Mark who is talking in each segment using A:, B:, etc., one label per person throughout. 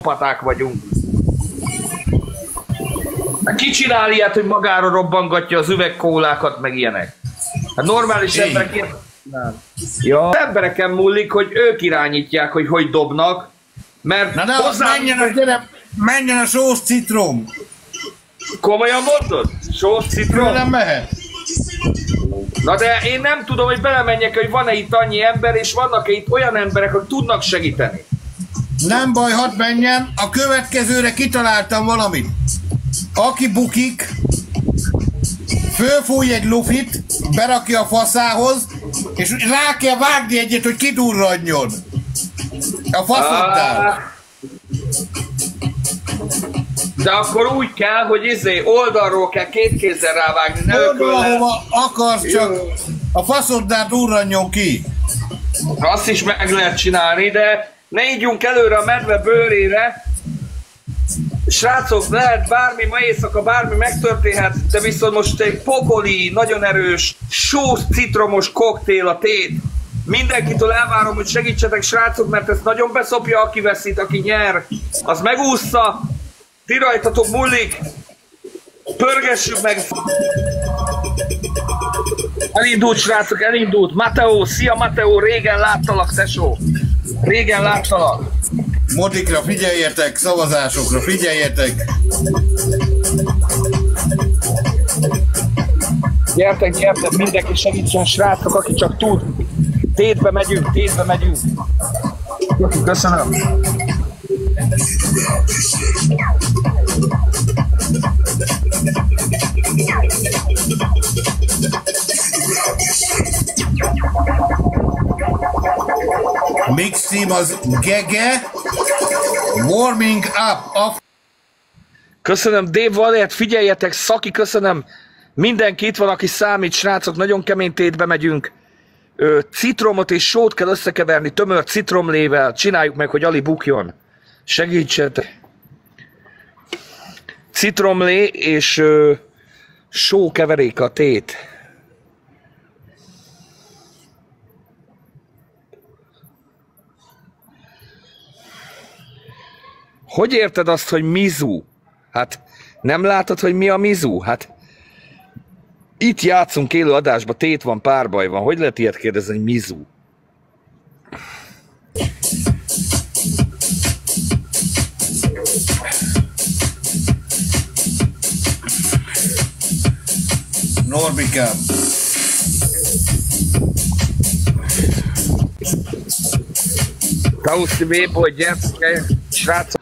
A: paták vagyunk. Ki csinál ilyet, hogy magára robbangatja az üvegkólákat, meg ilyenek? Hát normális emberek ilyen... Ja. Az embereken múlik, hogy ők irányítják, hogy dobnak, mert...
B: Na de menjen a sós citrom!
A: Komolyan mondod? Sós citrom?
B: Nem mehet.
A: Na de én nem tudom, hogy belemenjek, hogy van-e itt annyi ember, és vannak-e itt olyan emberek, akik tudnak segíteni.
B: Nem baj, hadd menjen. A következőre kitaláltam valamit. Aki bukik, fölfúj egy lufit, berakja a faszához, és rá kell vágni egyet, hogy kidurradjon. A faszodtál.
A: De akkor úgy kell, hogy oldalról kell két kézzel rávágni, ne
B: ahova akarsz, csak a faszoddál durranjon ki.
A: Azt is meg lehet csinálni, de ne ígyunk előre a medve bőrére. Srácok, lehet bármi, ma éjszaka bármi megtörténhet, de viszont most egy pokoli, nagyon erős, sós, citromos koktél a tét. Mindenkitől elvárom, hogy segítsetek, srácok, mert ez nagyon beszopja, aki veszít, aki nyer, az megúszza. Ti rajtatok múlik. Pörgessük meg. Elindult, srácok, elindult. Mateo, szia Mateo, régen láttalak, tesó. Régen láttalak.
B: Motikra figyeljetek, szavazásokra figyeljetek.
A: Gyertek, gyertek, mindenki segítsen, srácok, aki csak tud. Tétbe megyünk, tétbe megyünk. Köszönöm.
B: Mix team az Gege. Warming up.
A: Köszönöm, Dave Valért, figyeljetek, Szaki, köszönöm. Mindenki itt van, aki számít, srácok, nagyon kemény tétbe megyünk. Citromot és sót kell összekeverni tömör citromlével. Csináljuk meg, hogy Ali bukjon. Segítsetek. Citromlé és só keverék a tét. Hogy érted azt, hogy mizu? Hát nem látod, hogy mi a mizu? Hát itt játszunk élő adásba, tét van, párbaj van. Hogy lehet ilyet kérdezni, hogy mizu?
B: Norbikám.
A: Tauszi Véboly, gyertek, srácok.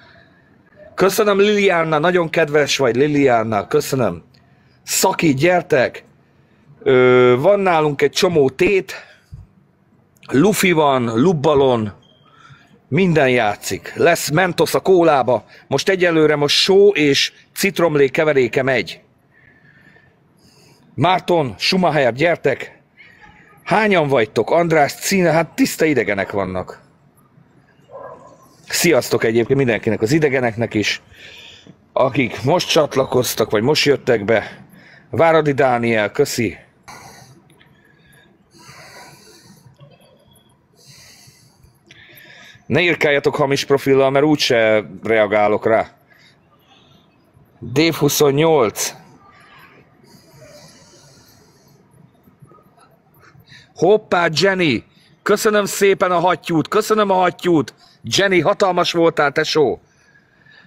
A: Köszönöm, Liliana, nagyon kedves vagy, Liliana, köszönöm. Szaki, gyertek. Van nálunk egy csomó tét. Lufi van, lubbalon. Minden játszik. Lesz Mentos a kólába. Most egyelőre só és citromlé keveréke megy. Márton, Schumacher, gyertek. Hányan vagytok? András, Cíne, hát tiszta idegenek vannak. Sziasztok egyébként mindenkinek, az idegeneknek is, akik most csatlakoztak, vagy most jöttek be. Váradi Dániel, köszi. Ne írkáljatok hamis profillal, mert úgyse reagálok rá. Dave 28. Hoppá, Jenny! Köszönöm szépen a hattyút, köszönöm a hattyút! Jenny, hatalmas voltál, tesó!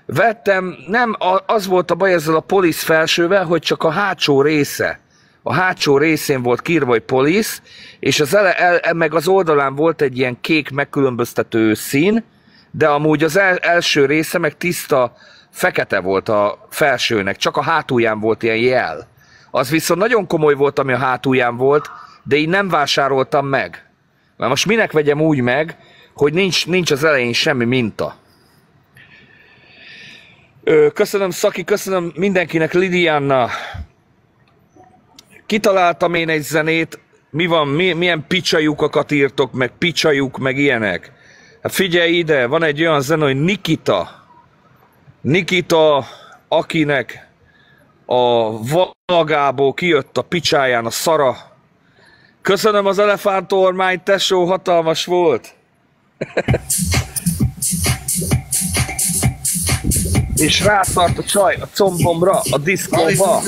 A: Vettem, nem, az volt a baj ezzel a police felsővel, hogy csak a hátsó része. A hátsó részén volt kiírva, hogy police, és az meg az oldalán volt egy ilyen kék megkülönböztető szín, de amúgy az első része meg tiszta fekete volt a felsőnek, csak a hátulján volt ilyen jel. Az viszont nagyon komoly volt, ami a hátulján volt, de így nem vásároltam meg. Mert most minek vegyem úgy meg, hogy nincs az elején semmi minta. Köszönöm, Szaki, köszönöm mindenkinek, Lidiana. Kitaláltam én egy zenét, mi van, milyen picsajukakat írtok, meg picsajuk, meg ilyenek. Hát figyelj ide, van egy olyan zene, hogy Nikita. Nikita, akinek a valagából kijött a picsáján a szara. Köszönöm az elefántormány, tesó, hatalmas volt. és rászart a csaj a combomra, a diszkóba.